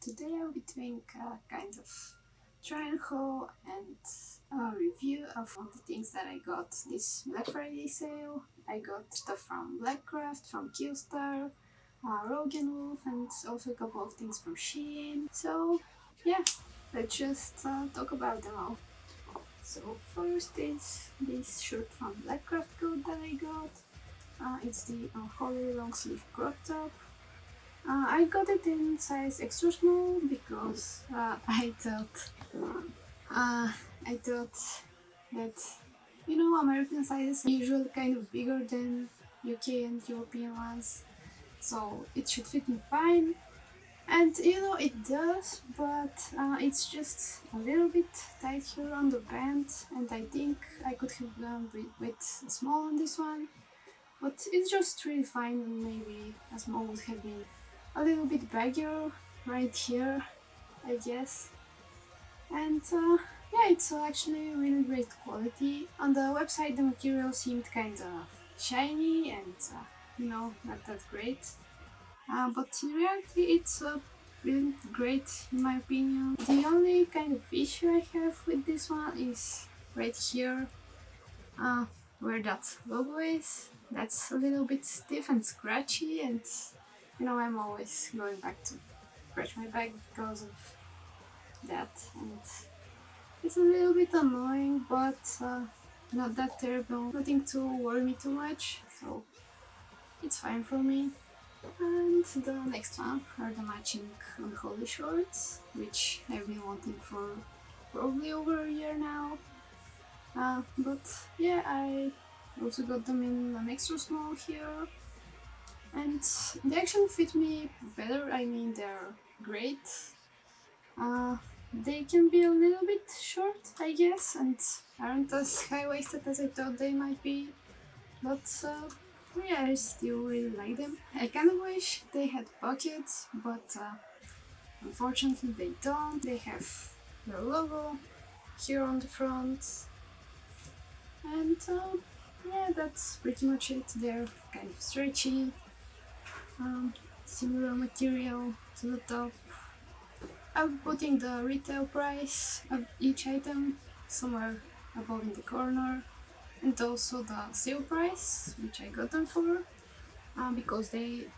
Today I'll be doing kind of try and haul and a review of all the things that I got this Black Friday sale. I got stuff from Blackcraft, from Killstar, Rogue and Wolf, and also a couple of things from Shein. So yeah, let's just talk about them all. So first is this shirt from Blackcraft coat that I got. It's the Unholy long sleeve crop top. I got it in size extra small because I thought that American sizes are usually kind of bigger than UK and European ones, so it should fit me fine. And it does, but it's just a little bit tight here on the band, and I think I could have gone with a small on this one, but it's just really fine, and maybe a small would have been a little bit baggier right here, I guess. And yeah, it's actually really great quality. On the website the material seemed kind of shiny and not that great, but in reality it's really great in my opinion. The only kind of issue I have with this one is right here, where that logo is. That's a little bit stiff and scratchy, and I'm always going back to scratch my back because of that, and it's a little bit annoying, but not that terrible. Nothing to worry me too much, so it's fine for me. And the next one are the matching Unholy shorts, which I've been wanting for probably over a year now. But yeah, I also got them in an extra small here, and they actually fit me better. I mean, they're great. They can be a little bit short, I guess, and aren't as high-waisted as I thought they might be, but yeah, I still really like them. I kind of wish they had pockets, but unfortunately they don't. They have their logo here on the front, and yeah, that's pretty much it. They're kind of stretchy, similar material to the top. I'm putting the retail price of each item somewhere above in the corner, and also the sale price, which I got them for, because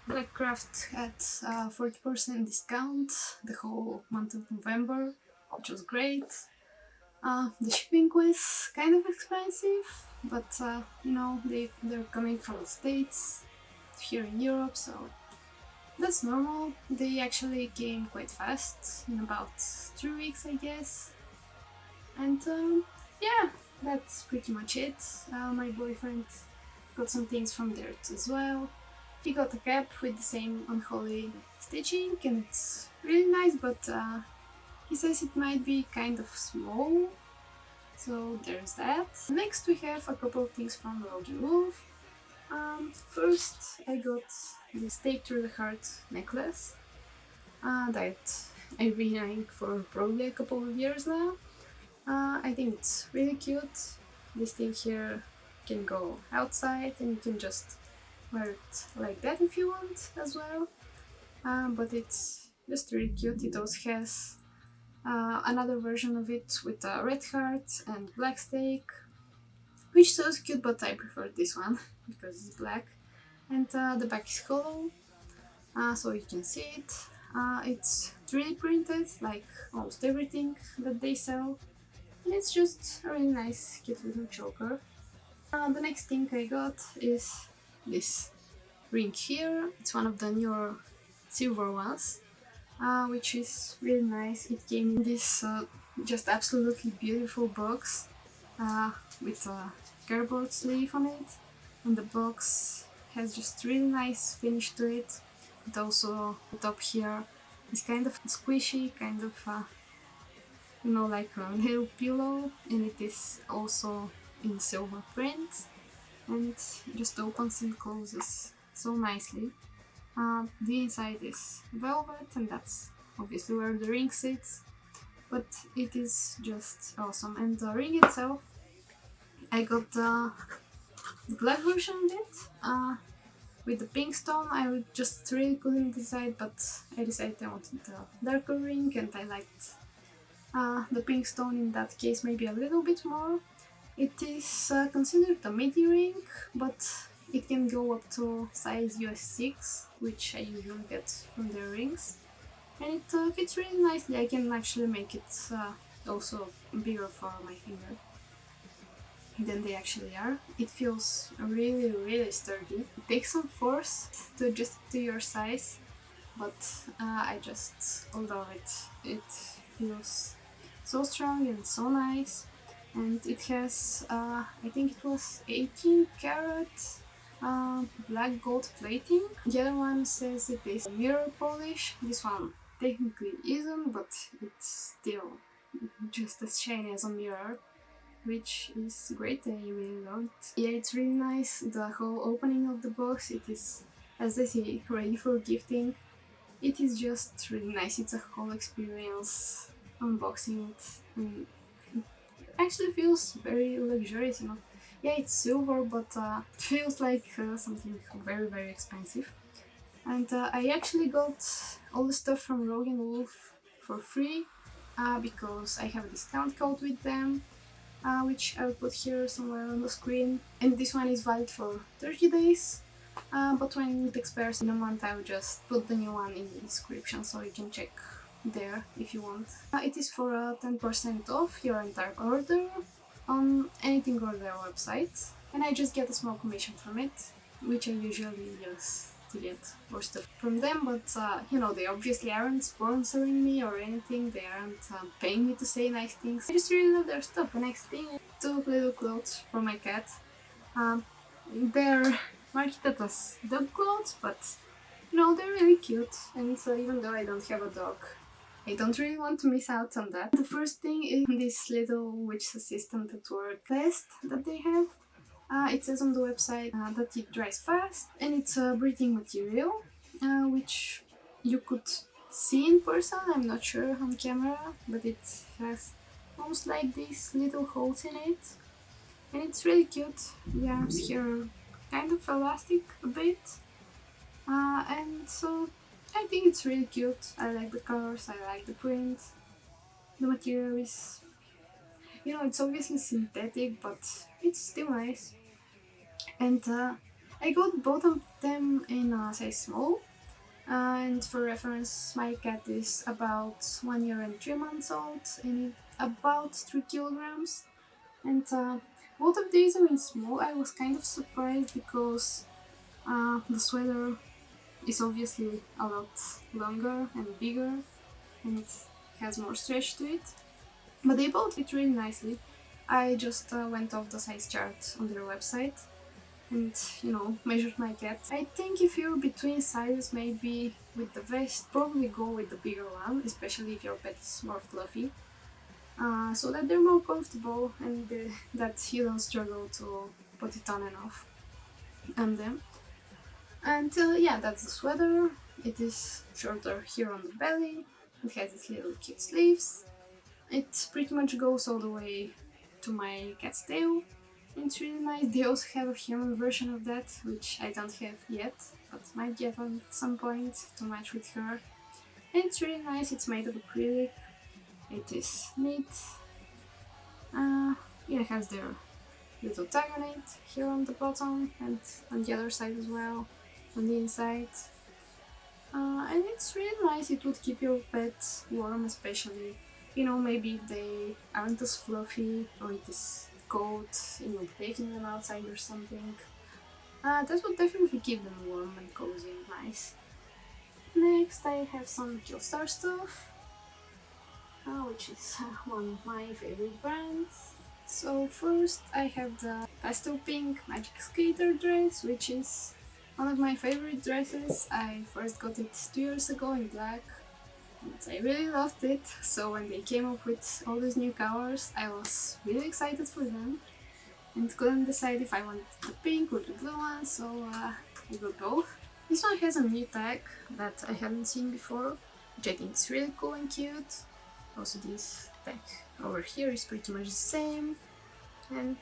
Blackcraft had 40% discount the whole month of November, which was great. The shipping was kind of expensive, but they're coming from the States here in Europe, so that's normal. They actually came quite fast, in about 3 weeks, I guess. And yeah, that's pretty much it. My boyfriend got some things from there as well. He got a cap with the same Unholy stitching, and it's really nice, but he says it might be kind of small, so there's that. Next we have a couple of things from Rogue and Wolf. First I got this Stake Through the Heart necklace that I've been eyeing for probably a couple of years now. I think it's really cute. This thing here can go outside, and you can just wear it like that if you want as well. But it's just really cute. It also has another version of it with a red heart and black stake, which is also cute, but I prefer this one because it's black. And the back is hollow, so you can see it. It's 3D printed, like almost everything that they sell, and it's just a really nice, cute little choker. The next thing I got is this ring here. It's one of the newer silver ones, which is really nice. It came in this just absolutely beautiful box with a cardboard sleeve on it, and the box has just really nice finish to it. It also, the top here is kind of squishy, kind of like a little pillow, and it is also in silver print, and just opens and closes so nicely. The inside is velvet, and that's obviously where the ring sits, but it is just awesome. And the ring itself, I got the black version of it, with the pink stone. I just really couldn't decide, but I decided I wanted the darker ring, and I liked the pink stone in that case maybe a little bit more. It is considered a midi ring, but it can go up to size US 6, which I usually get from their rings. And it fits really nicely. I can actually make it also bigger for my finger than they actually are. It feels really, really sturdy. It takes some force to adjust it to your size, but I just love it. It feels so strong and so nice. And it has, I think it was 18 karat black gold plating. The other one says it is mirror polish. This one technically isn't, but it's still just as shiny as a mirror, which is great. I really love it. Yeah, it's really nice. The whole opening of the box, it is, as they say, ready for gifting. It is just really nice. It's a whole experience unboxing it, and it actually feels very luxurious, you know. Yeah, it's silver, but it feels like something very, very expensive. And I actually got all the stuff from Rogue and Wolf for free because I have a discount code with them, which I'll put here somewhere on the screen. And this one is valid for 30 days, but when it expires in a month, I'll just put the new one in the description so you can check there if you want. It is for 10% off your entire order on anything on their website, and I just get a small commission from it, which I usually use to get more stuff from them, but you know, they obviously aren't sponsoring me or anything. They aren't paying me to say nice things. I just really love their stuff. The next thing, two little clothes for my cat. They're marketed as dog clothes, but you know, they're really cute, and so even though I don't have a dog, I don't really want to miss out on that. The first thing is this little witch assistant at work vest that they have. It says on the website that it dries fast, and it's a breathing material, which you could see in person. I'm not sure on camera, but it has almost like these little holes in it, and it's really cute. The arms here are kind of elastic a bit, and so I think it's really cute. I like the colors, I like the print. The material is, you know, it's obviously synthetic, but it's still nice. And I got both of them in a size small. And for reference, my cat is about 1 year and 3 months old and about 3 kilograms. And both of these are in small. I was kind of surprised because the sweater is obviously a lot longer and bigger, and it has more stretch to it. But they both fit really nicely. I just went off the size chart on their website and, you know, measured my cat. I think if you're between sizes, maybe with the vest, probably go with the bigger one, especially if your pet is more fluffy, so that they're more comfortable and that you don't struggle to put it on and off on them. And yeah, that's the sweater. It is shorter here on the belly. It has its little cute sleeves. It pretty much goes all the way to my cat's tail. It's really nice. They also have a human version of that, which I don't have yet, but might get on at some point to match with her. And it's really nice. It's made of acrylic. It is neat. Yeah, it has their little tag on it here on the bottom and on the other side as well, on the inside. And it's really nice. It would keep your pet warm, especially, you know, maybe if they aren't as fluffy or it is cold and you're taking them outside or something. That would definitely keep them warm and cozy and nice. Next, I have some Killstar stuff, which is one of my favorite brands. So first, I have the pastel pink magic skater dress, which is one of my favorite dresses. I first got it 2 years ago in black, and I really loved it. So when they came up with all these new colors, I was really excited for them and couldn't decide if I wanted the pink or the blue one, so I got both. This one has a new tag that I haven't seen before, which I think is really cool and cute. Also, this tag over here is pretty much the same, and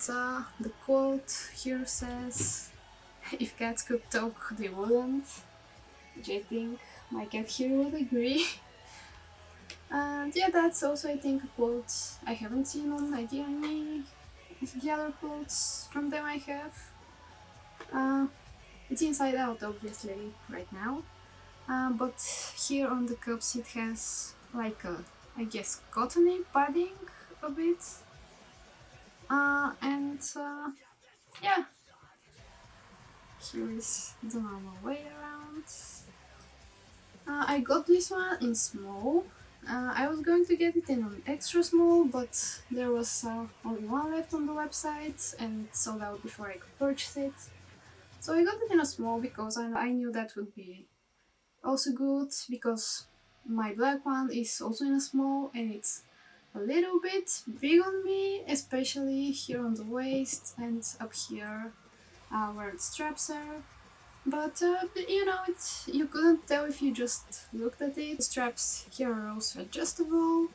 the quote here says, If cats could talk, they wouldn't, which I think my cat here would agree. And yeah, that's also I think a quote I haven't seen on any of the other quotes from them I have. It's inside out obviously right now, but here on the cups it has like a, I guess, cottony padding a bit. And yeah, here is the normal way around. I got this one in small. I was going to get it in an extra small, but there was only one left on the website and sold out before I could purchase it. So I got it in a small because I knew that would be also good, because my black one is also in a small and it's a little bit big on me, especially here on the waist and up here where the straps are. But you know, you couldn't tell if you just looked at it. The straps here are also adjustable,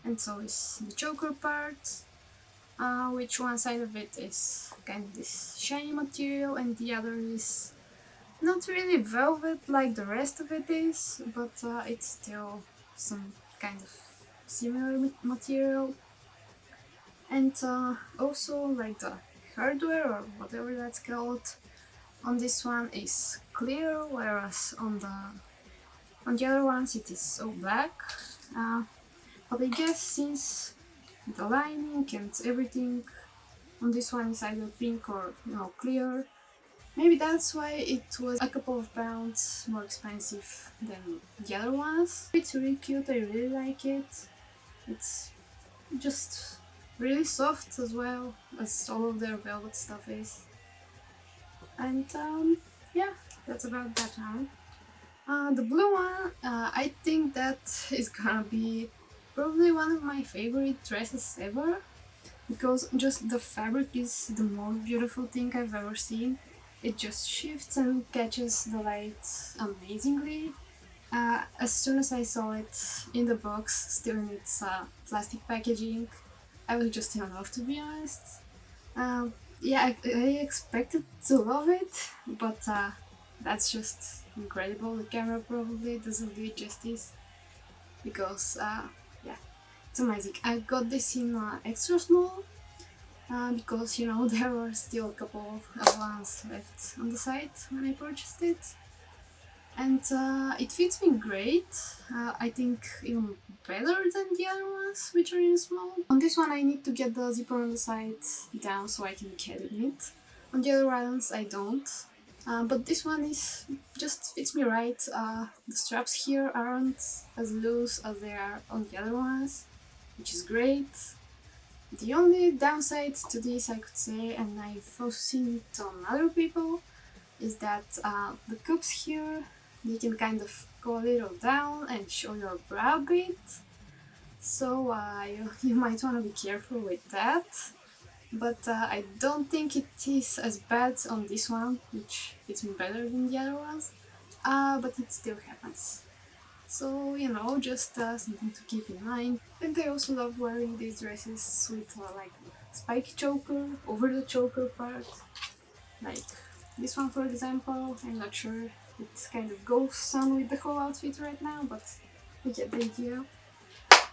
and so is the choker part, which one side of it is kind of this shiny material and the other is not really velvet like the rest of it is, but it's still some kind of similar material. And also like the hardware or whatever that's called on this one is clear, whereas on the other ones it is all black. But I guess since the lining and everything on this one is either pink or clear, maybe that's why it was a couple of pounds more expensive than the other ones. It's really cute, I really like it. It's just really soft as well as all of their velvet stuff is. And yeah, that's about that one. The blue one, I think that is gonna be probably one of my favorite dresses ever, because just the fabric is the most beautiful thing I've ever seen. It just shifts and catches the light amazingly. As soon as I saw it in the box, still in its plastic packaging, I was just in love, to be honest. Yeah, I expected to love it, but that's just incredible. The camera probably doesn't do it justice, because yeah, it's amazing. I got this in extra small, because there were still a couple of ones left on the site when I purchased it, and it fits me great. I think even better than the other ones which are in small. On this one I need to get the zipper on the side down so I can get in it. On the other ones I don't. But this one is just fits me right. The straps here aren't as loose as they are on the other ones, which is great. The only downside to this, I could say, and I've also seen it on other people, is that the cups here, they can kind of go a little down and show your bra a bit. So you might want to be careful with that. But I don't think it is as bad on this one, which fits me better than the other ones. But it still happens. So, just something to keep in mind. And I also love wearing these dresses with like spiky choker over the choker part. Like this one, for example. I'm not sure it kind of goes on with the whole outfit right now, but you get the idea.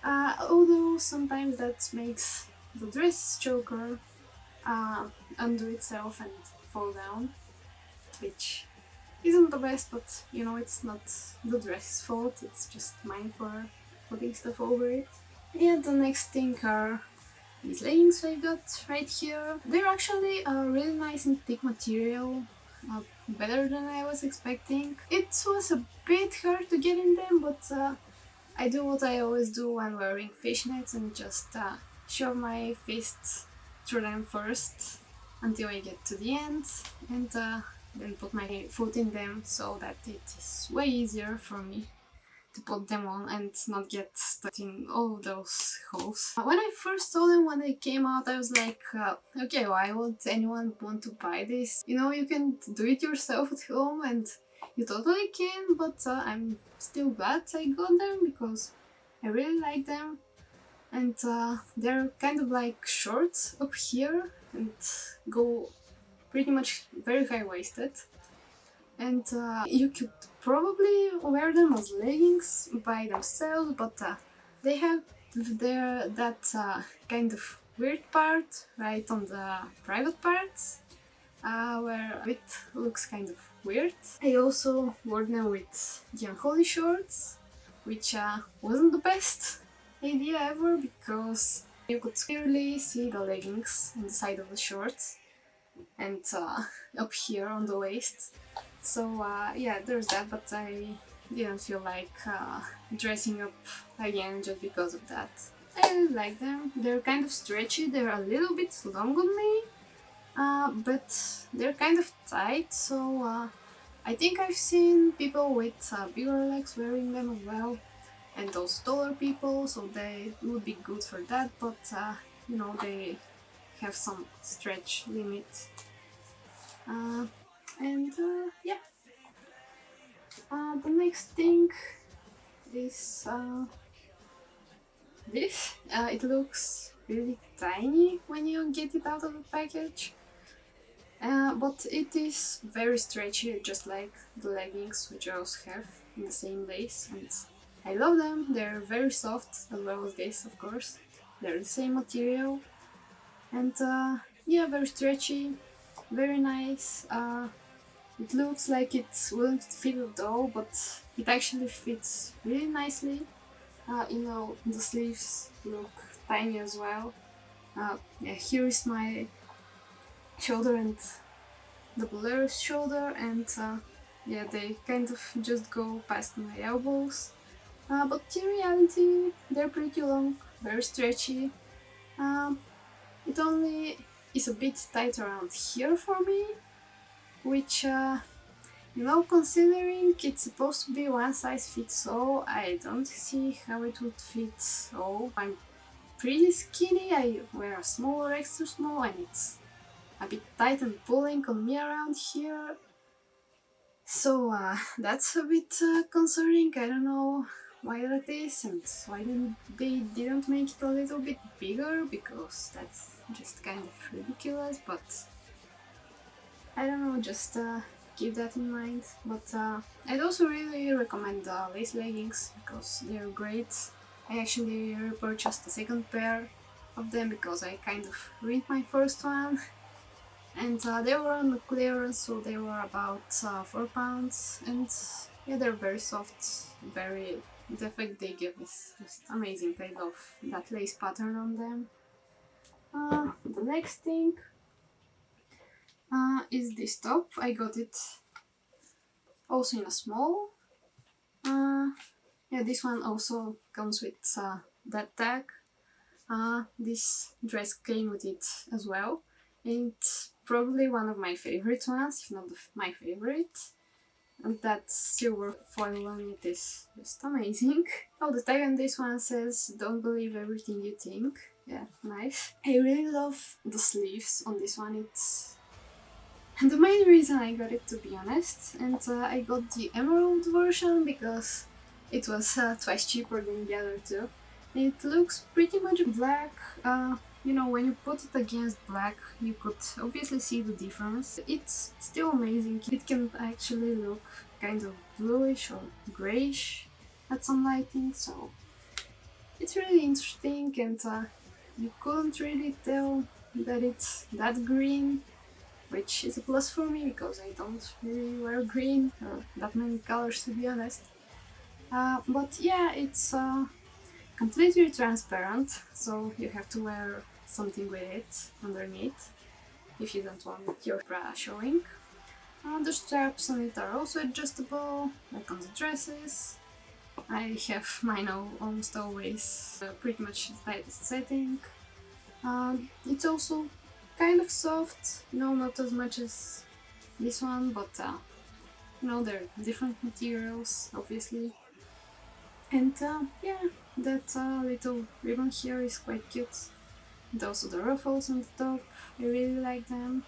Although sometimes that makes the dress choker undo itself and fall down, which isn't the best, but it's not the dress's fault, it's just mine for putting stuff over it. Yeah, the next thing are these leggings I got right here. They're actually a really nice and thick material, better than I was expecting. It was a bit hard to get in them, but I do what I always do when wearing fishnets and just shove my fist through them first until I get to the end, and then put my foot in them, so that it is way easier for me to put them on and not get stuck in all of those holes. When I first saw them when they came out, I was like, okay, why would anyone want to buy this? You can do it yourself at home, and you totally can, but I'm still glad I got them because I really like them. And they're kind of like short up here and go pretty much very high-waisted, and you could probably wear them as leggings by themselves, but they have that kind of weird part right on the private parts, where it looks kind of weird. I also wore them with the Unholy shorts, which wasn't the best idea ever because you could clearly see the leggings on the side of the shorts and up here on the waist. So yeah, there's that, but I didn't feel like dressing up again just because of that. I really like them. They're kind of stretchy, they're a little bit long on me, but they're kind of tight, so I think I've seen people with bigger legs wearing them as well, and those taller people, so they would be good for that, but you know, they have some stretch limit. And yeah, the next thing is this. It looks really tiny when you get it out of the package, but it is very stretchy, just like the leggings, which I also have in the same lace, and I love them. They're very soft, as well as this, of course. They're the same material, and yeah, very stretchy, very nice. It looks like it wouldn't fit at all, but it actually fits really nicely. You know, the sleeves look tiny as well. Yeah, here is my shoulder and the Bolero's shoulder, and yeah, they kind of just go past my elbows. But in reality, they're pretty long, very stretchy. It only is a bit tight around here for me, which, you know, considering it's supposed to be one size fits all, I don't see how it would fit all. I'm pretty skinny, I wear a small or extra small, and it's a bit tight and pulling on me around here. So that's a bit concerning. I don't know why that is and why they didn't make it a little bit bigger, because that's just kind of ridiculous, but I don't know, just keep that in mind. But I'd also really recommend the lace leggings because they're great. I actually repurchased a second pair of them because I kind of ruined my first one. And they were on the clearance, so they were about £4, and yeah, they're very soft, very... the effect they give is just amazing. I love that lace pattern on them. The next thing is this top. I got it also in a small. Yeah, this one also comes with that tag. This dress came with it as well. It's probably one of my favorite ones, if not my favorite. And that silver foil on it is just amazing. Oh, the tag on this one says, "Don't believe everything you think." Yeah, nice. I really love the sleeves on this one. It's the main reason I got it, to be honest. And I got the emerald version because it was twice cheaper than the other two. It looks pretty much black. You know, when you put it against black, you could obviously see the difference. It's still amazing. It can actually look kind of bluish or grayish at some lighting, so it's really interesting, and you couldn't really tell that it's that green, which is a plus for me because I don't really wear green or that many colors, to be honest. But yeah, it's completely transparent, so you have to wear something with it underneath if you don't want your bra showing. The straps on it are also adjustable, like on the dresses. I have mine almost always pretty much the tightest setting. It's also kind of soft, no, not as much as this one, but you know, they're different materials, obviously. And yeah, that little ribbon here is quite cute. And also the ruffles on the top, I really like them.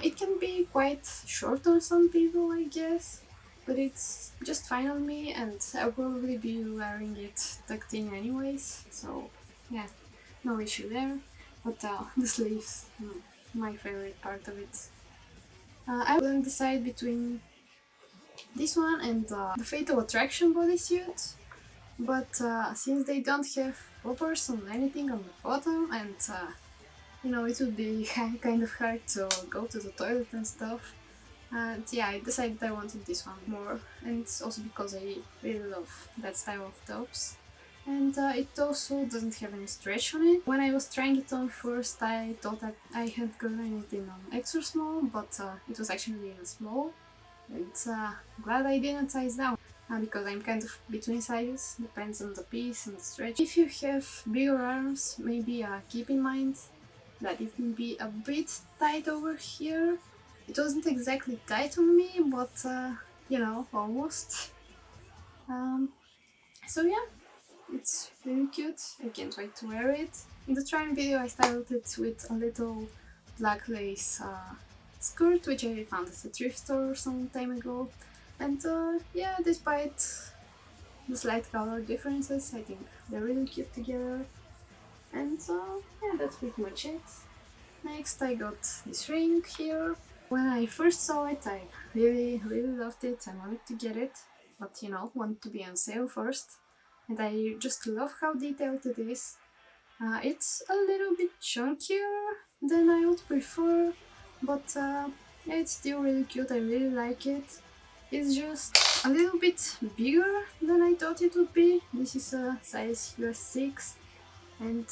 It can be quite short on some people, I guess, but it's just fine on me, and I'll probably be wearing it tucked in anyways, so yeah, no issue there. But the sleeves, my favorite part of it. I couldn't decide between this one and the Fatal Attraction bodysuit, but since they don't have poppers on anything on the bottom, and you know, it would be kind of hard to go to the toilet and stuff. And yeah, I decided I wanted this one more, and also because I really love that style of tops. And it also doesn't have any stretch on it. When I was trying it on first, I thought that I had gotten it in extra small, but it was actually in small. And glad I didn't size down, because I'm kind of between sizes, depends on the piece and the stretch. If you have bigger arms, maybe keep in mind that it can be a bit tight over here. It wasn't exactly tight on me, but you know, almost. Um, so yeah, it's really cute. I can't wait to wear it. In the trying video I styled it with a little black lace skirt, which I found at a thrift store some time ago. And yeah, despite the slight color differences, I think they're really cute together. And yeah, that's pretty much it. Next I got this ring here. When I first saw it, I really loved it. I wanted to get it, but you know, wanted to be on sale first. And I just love how detailed it is. It's a little bit chunkier than I would prefer, but yeah, it's still really cute. I really like it. It's just a little bit bigger than I thought it would be. This is a size US 6, and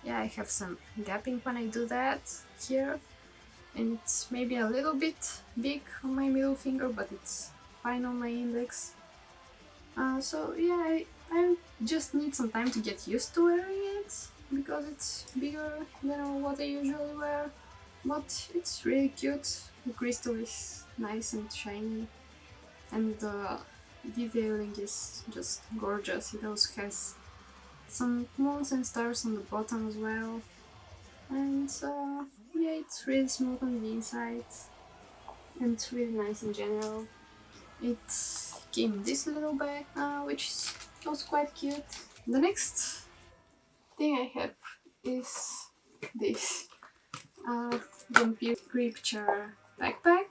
yeah, I have some gapping when I do that here. And it's maybe a little bit big on my middle finger, but it's fine on my index. So yeah, I just need some time to get used to wearing it, because it's bigger than what I usually wear. But it's really cute. The crystal is nice and shiny, and the detailing is just gorgeous. It also has some moons and stars on the bottom as well. And yeah, it's really smooth on the inside, and it's really nice in general. It came in this little bag, which is also quite cute. The next thing I have is this Vampir Backpack,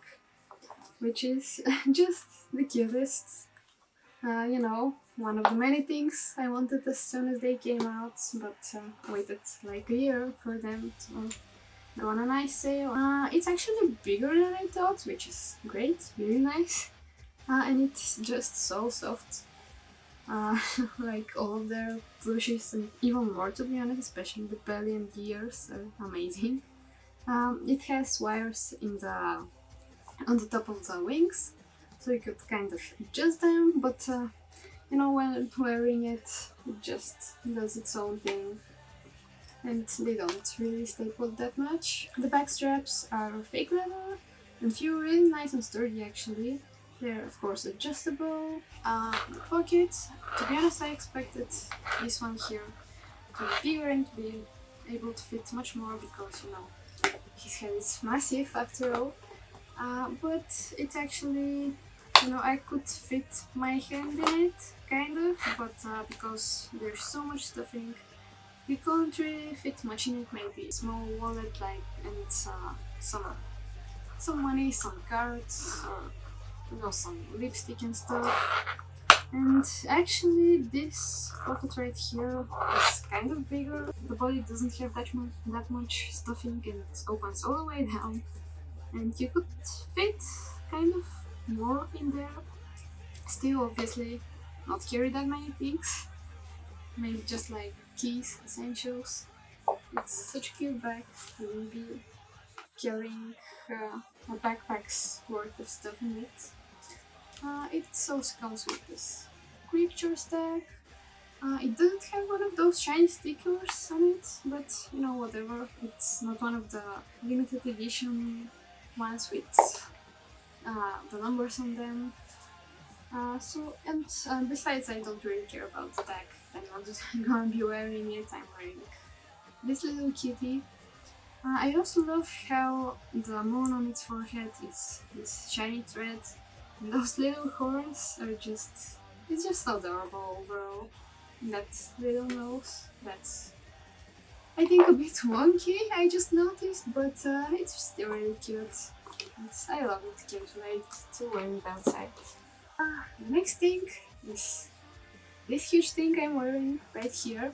which is just the cutest. You know, one of the many things I wanted as soon as they came out, but waited like a year for them to go on a nice sale. It's actually bigger than I thought, which is great, really nice. And it's just so soft. Like all of their plushies, and even more to be honest, especially the belly and the ears are amazing. It has wires in the on the top of the wings, so you could kind of adjust them, but you know, when wearing it, it just does its own thing, and they don't really stay put that much. The back straps are fake leather and feel really nice and sturdy actually. They're of course adjustable. The pockets, to be honest, I expected this one here to be bigger and to be able to fit much more, because you know, his head is massive after all. But it's actually, you know, I could fit my hand in it, kind of, but because there's so much stuffing, we can't really fit much in it. Maybe a small wallet, like, and some money, some cards, or you know, some lipstick and stuff. And actually, this pocket right here is kind of bigger. The body doesn't have that much stuffing, and it opens all the way down. And you could fit kind of more in there. Still, obviously, not carry that many things. Maybe just like keys, essentials. It's such a cute bag. You will be carrying a backpack's worth of stuff in it. It also comes with this creature stack. It doesn't have one of those shiny stickers on it, but you know, whatever. It's not one of the limited edition ones with the numbers on them. And besides, I don't really care about the tag. I'm not just gonna be wearing it. I'm wearing this little kitty. I also love how the moon on its forehead is this shiny thread, and those little horns are just, it's just adorable overall. That little nose, that's, I think, a bit wonky, I just noticed, but it's still really cute. I love it, can't wait to wear it outside. The next thing is this huge thing I'm wearing right here.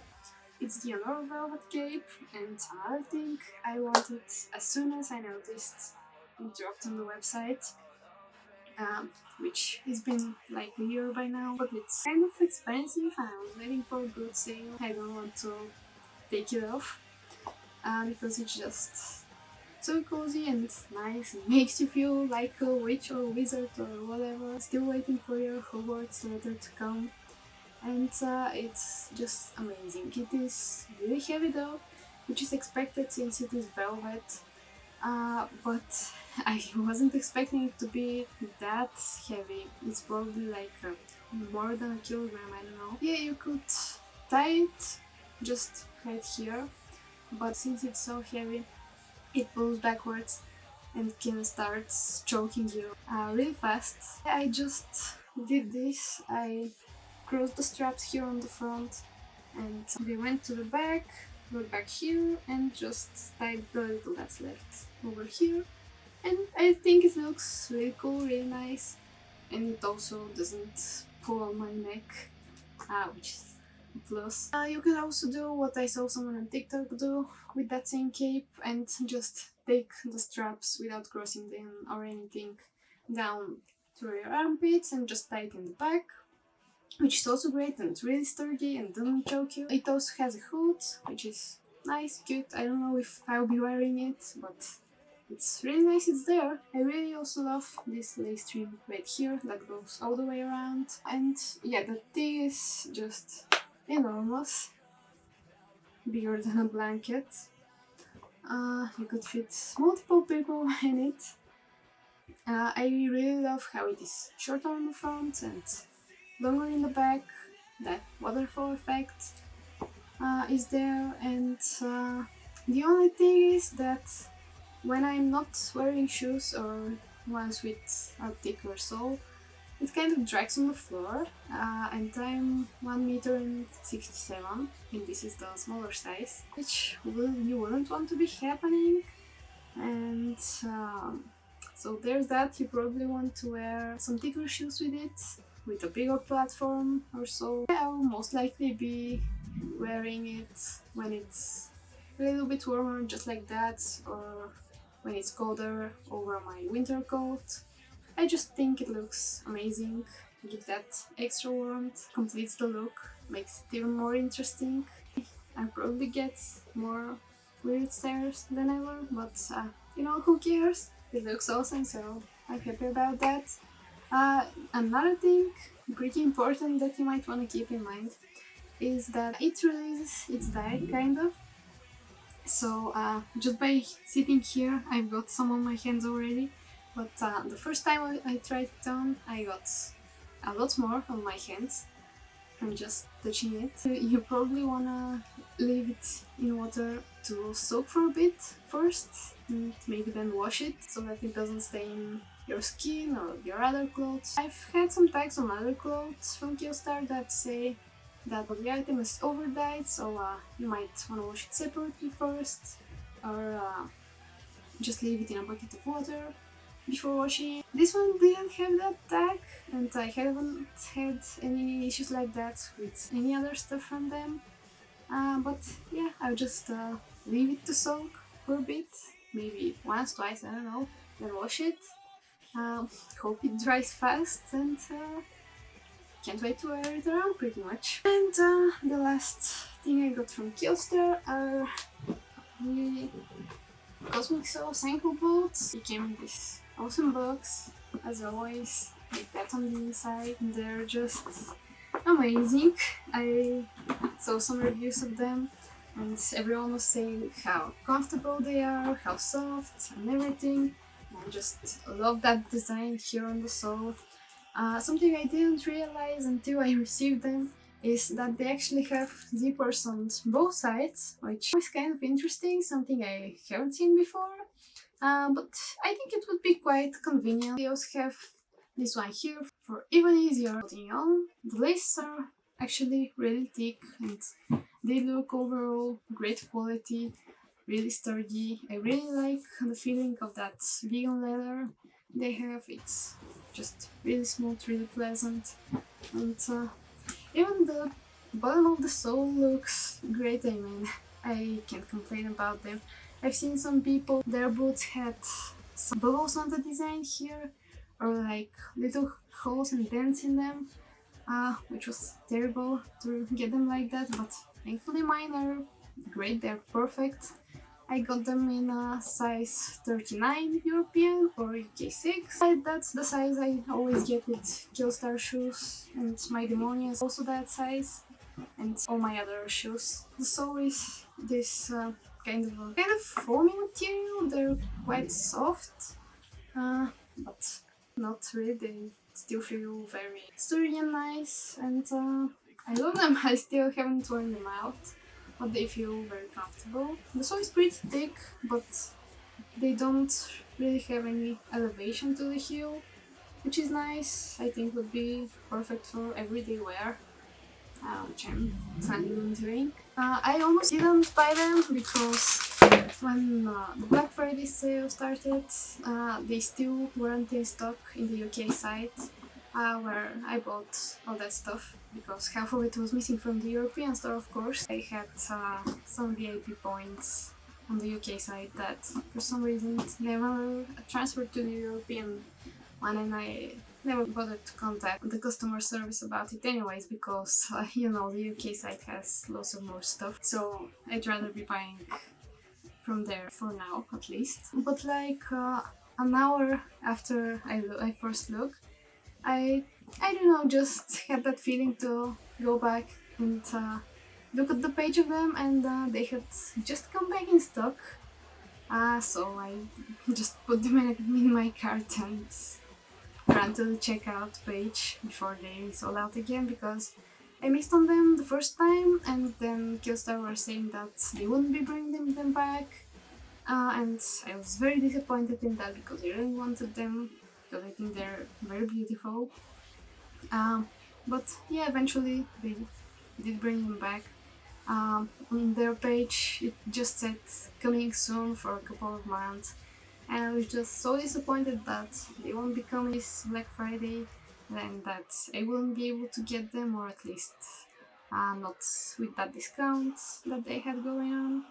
It's the Annora velvet cape, and another thing I wanted as soon as I noticed it dropped on the website, which has been like a year by now, but it's kind of expensive and I was waiting for a good sale. I don't want to take it off because it's just so cozy and nice and makes you feel like a witch or wizard or whatever. Still waiting for your Hogwarts letter to come, and it's just amazing. It is really heavy though, which is expected since it is velvet, but I wasn't expecting it to be that heavy. It's probably like more than a kilogram, I don't know. Yeah, you could tie it just right here, but since it's so heavy, it pulls backwards and can start choking you really fast. I just did this. I crossed the straps here on the front and they went to the back, got back here and just tied the little that's left over here. And I think it looks really cool, really nice, and it also doesn't pull on my neck, which is a plus. You can also do what I saw someone on TikTok do with that same cape and just take the straps without crossing them or anything down through your armpits and tie it in the back, which is also great and it's really sturdy and doesn't choke you. It also has a hood, which is nice, cute. I don't know if I'll be wearing it, but it's really nice it's there. I really also love this lace trim right here that goes all the way around. And yeah, the thing is just enormous, bigger than a blanket. You could fit multiple people in it. I really love how it is shorter on the front and longer in the back. That waterfall effect is there, and the only thing is that when I'm not wearing shoes or ones with a thicker sole, it kind of drags on the floor, and I'm 1 meter and 67, and this is the smaller size, which you wouldn't want to be happening, and so there's that. You probably want to wear some thicker shoes with it, with a bigger platform or so. I'll most likely be wearing it when it's a little bit warmer, just like that, or when it's colder over my winter coat. I just think it looks amazing. Give that extra warmth, completes the look, makes it even more interesting. I probably get more weird stares than ever, but you know, who cares? It looks awesome, so I'm happy about that. Another thing pretty important that you might want to keep in mind is that it releases its dye, kind of. So just by sitting here, I've got some on my hands already, but the first time I tried it on, I got a lot more on my hands from just touching it. You probably wanna leave it in water to soak for a bit first, and maybe then wash it so that it doesn't stain your skin or your other clothes. I've had some tags on other clothes from Killstar that say that the item is over dyed, so you might want to wash it separately first, or just leave it in a bucket of water before washing. This one didn't have that tag, and I haven't had any issues like that with any other stuff from them. But yeah, I'll just leave it to soak for a bit, maybe once, twice, I don't know, then wash it. Hope it dries fast, and can't wait to wear it around pretty much. And the last thing I got from Killstar are really Cosmic Sauce ankle boots. It came in this awesome box, as always, with that on the inside. They're just amazing. I saw some reviews of them and everyone was saying how comfortable they are, how soft and everything. I just love that design here on the sole. Something I didn't realize until I received them is that they actually have zippers on both sides, which is kind of interesting, something I haven't seen before. But I think it would be quite convenient. They also have this one here for even easier putting on. The laces are actually really thick and they look overall great quality. really sturdy. I really like the feeling of that vegan leather they have. It's just really smooth, really pleasant, and even the bottom of the sole looks great. I mean, I can't complain about them. I've seen some people, their boots had some bubbles on the design here, or like little holes and dents in them, which was terrible to get them like that, but thankfully mine are great, they're perfect. I got them in a size 39 European or UK6. That's the size I always get with Killstar shoes, and my Demonia is also that size, and all my other shoes. The sole is this kind of foamy material. They're quite soft, but not really. They still feel very sturdy and nice, and I love them. I still haven't worn them out, but they feel very comfortable. The sole is pretty thick, but they don't really have any elevation to the heel, which is nice. I think would be perfect for everyday wear, which I'm planning on doing. I almost didn't buy them because when the Black Friday sale started, they still weren't in stock in the UK site, where I bought all that stuff, because half of it was missing from the European store, of course. I had some VIP points on the UK site that for some reason never transferred to the European one, and I never bothered to contact the customer service about it anyways, because you know, the UK site has lots of more stuff, so I'd rather be buying from there for now, at least. But like an hour after I first looked, I don't know, just had that feeling to go back and look at the page of them, and they had just come back in stock. So I just put them in my cart and ran to the checkout page before they sold out again, because I missed on them the first time, and then Killstar were saying that they wouldn't be bringing them back, and I was very disappointed in that, because I really wanted them, because I think they're very beautiful. But yeah, eventually they did bring them back. On their page it just said coming soon for a couple of months, and I was just so disappointed that they won't be coming this Black Friday, and that I wouldn't be able to get them, or at least not with that discount that they had going on.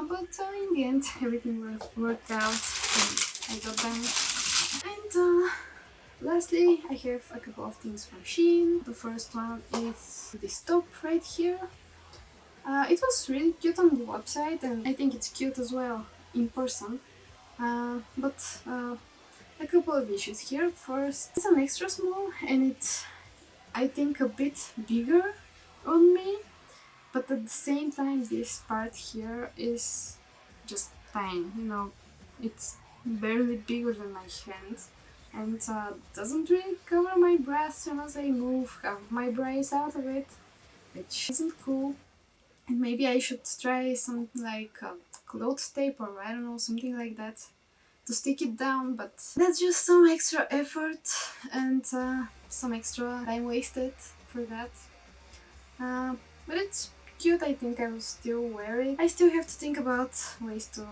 But in the end, everything worked out, and I got them. And lastly, I have a couple of things from Shein. The first one is this top right here. It was really cute on the website, and I think it's cute as well in person. But a couple of issues here. First, it's an extra small, and it's, I think, a bit bigger on me, but at the same time this part here is just tiny, you know, it's barely bigger than my hand, and doesn't really cover my bra as soon as I move half my bra is out of it, which isn't cool. And maybe I should try something like cloth tape, or I don't know, something like that to stick it down, but that's just some extra effort and some extra time wasted for that. But it's cute. I think I will still wear it. I still have to think about ways to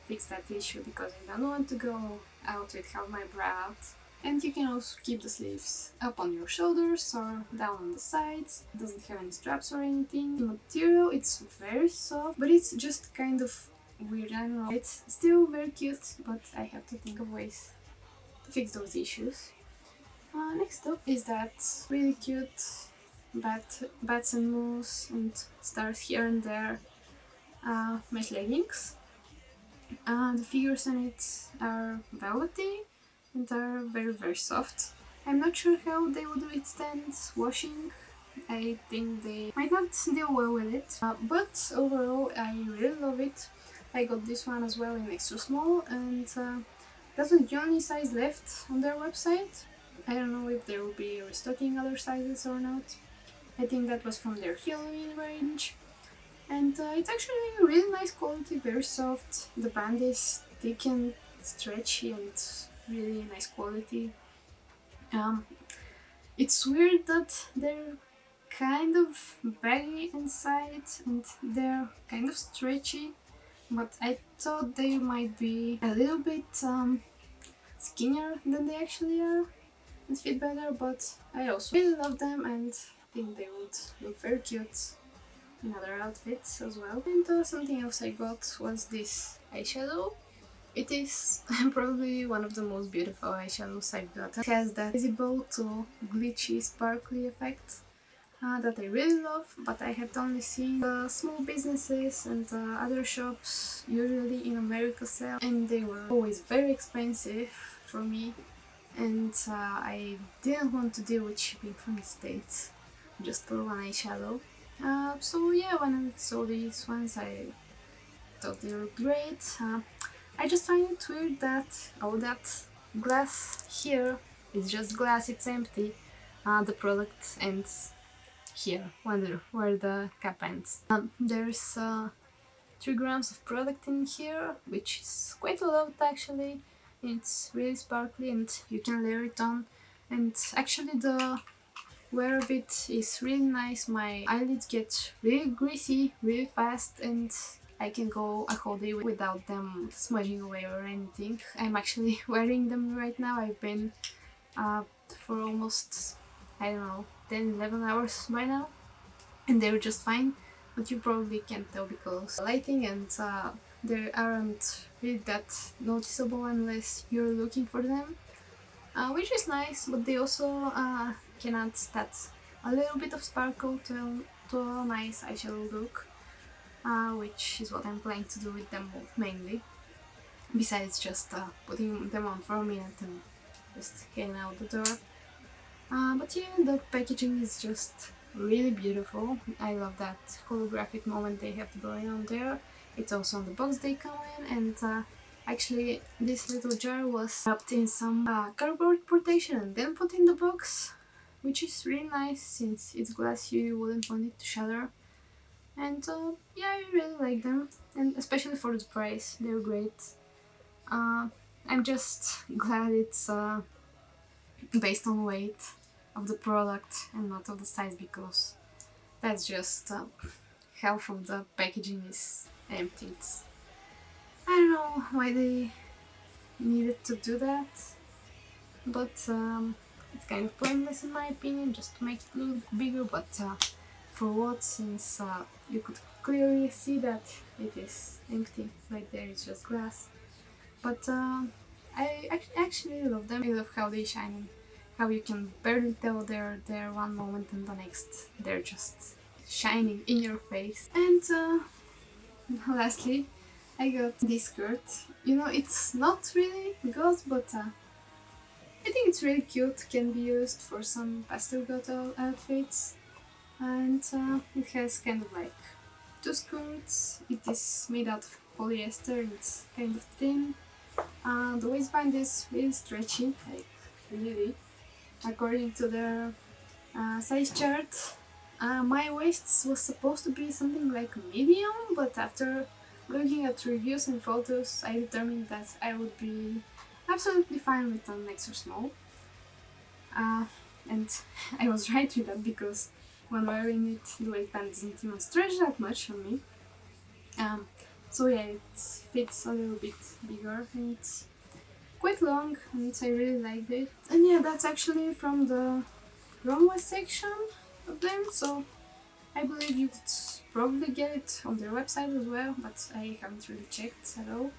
fix that issue, because I don't want to go out with half my bra out. And you can also keep the sleeves up on your shoulders or down on the sides. It doesn't have any straps or anything. The material, it's very soft, but it's just kind of weird. I don't know. It's still very cute, but I have to think of ways to fix those issues. Next up is that really cute bats and moose and stars here and there mesh leggings. The figures on it are velvety and are very soft. I'm not sure how they would withstand washing. I think they might not deal well with it, but overall I really love it. I got this one as well in extra small, and that's the only size left on their website. I don't know if they will be restocking other sizes or not. I think that was from their Halloween range. And it's actually really nice quality, very soft. The band is thick and stretchy and really nice quality. It's weird that they're kind of baggy inside and they're kind of stretchy, but I thought they might be a little bit skinnier than they actually are and fit better, but I also really love them and think they would look very cute in other outfits as well. And something else I got was this eyeshadow. It is probably one of the most beautiful eyeshadows I've got. It has that visible to glitchy, sparkly effect that I really love, but I had only seen small businesses and other shops, usually in America, sell, and they were always very expensive for me, and I didn't want to deal with shipping from the States just for one eyeshadow. So yeah, when I saw these ones, I thought they looked great. I just find it weird that all that glass here is just glass, it's empty. The product ends here, where the cap ends. There's 3 grams of product in here, which is quite a lot actually. It's really sparkly and you can layer it on. And actually the wear of it is really nice. My eyelids get really greasy really fast and I can go a whole day without them smudging away or anything. I'm actually wearing them right now. I've been for almost, I don't know, 10-11 hours by now and they're just fine, but you probably can't tell because lighting and they aren't really that noticeable unless you're looking for them, which is nice, but they also can add that a little bit of sparkle to a nice eyeshadow look, which is what I'm planning to do with them mainly, besides just putting them on for a minute and just heading out the door. But yeah, the packaging is just really beautiful. I love that holographic moment they have going on there. It's also on the box they come in, and actually this little jar was wrapped in some cardboard protection and then put in the box, which is really nice since it's glass, you wouldn't want it to shatter. And yeah, I really like them, and especially for the price, they're great. I'm just glad it's based on weight of the product and not of the size, because that's just half of the packaging is empty. I don't know why they needed to do that, but it's kind of pointless in my opinion, just to make it look bigger, but for what, since you could clearly see that it is empty, right there it's just glass. But I actually love them. I love how they shine, how you can barely tell they're there one moment and the next they're just shining in your face. And lastly, I got this skirt. You know, it's not really goth, but I think it's really cute, can be used for some pastel goth outfits. And it has kind of like 2 skirts. It is made out of polyester, it's kind of thin. The waistband is really stretchy, like really, according to their size chart. My waist was supposed to be something like medium, but after looking at reviews and photos, I determined that I would be absolutely fine with an extra small. And I was right with that, because when wearing it, the waistband doesn't even stretch that much on me. So yeah, it fits a little bit bigger and it's quite long and I really liked it. And yeah, that's actually from the Romwe section of them, so I believe you could probably get it on their website as well, but I haven't really checked at all.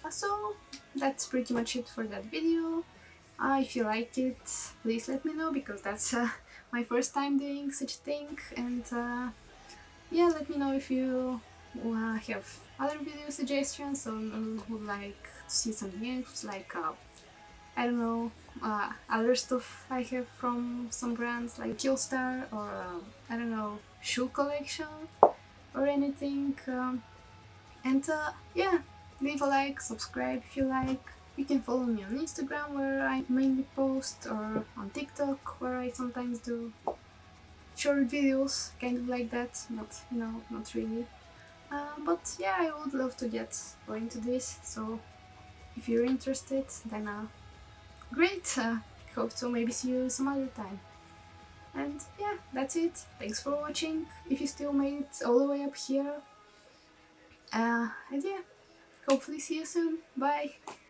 So that's pretty much it for that video. If you like it, please let me know, because that's my first time doing such a thing, and yeah, let me know if you have other video suggestions or would like to see something else, like I don't know, other stuff I have from some brands like Killstar, or I don't know, shoe collection or anything. And yeah, leave a like, subscribe if you like. You can follow me on Instagram, where I mainly post, or on TikTok, where I sometimes do short videos, kind of like that, but you know, not really. But yeah, I would love to get more into this, so if you're interested, then great, hope to maybe see you some other time. And yeah, that's it. Thanks for watching, if you still made it all the way up here. And yeah, hopefully see you soon. Bye!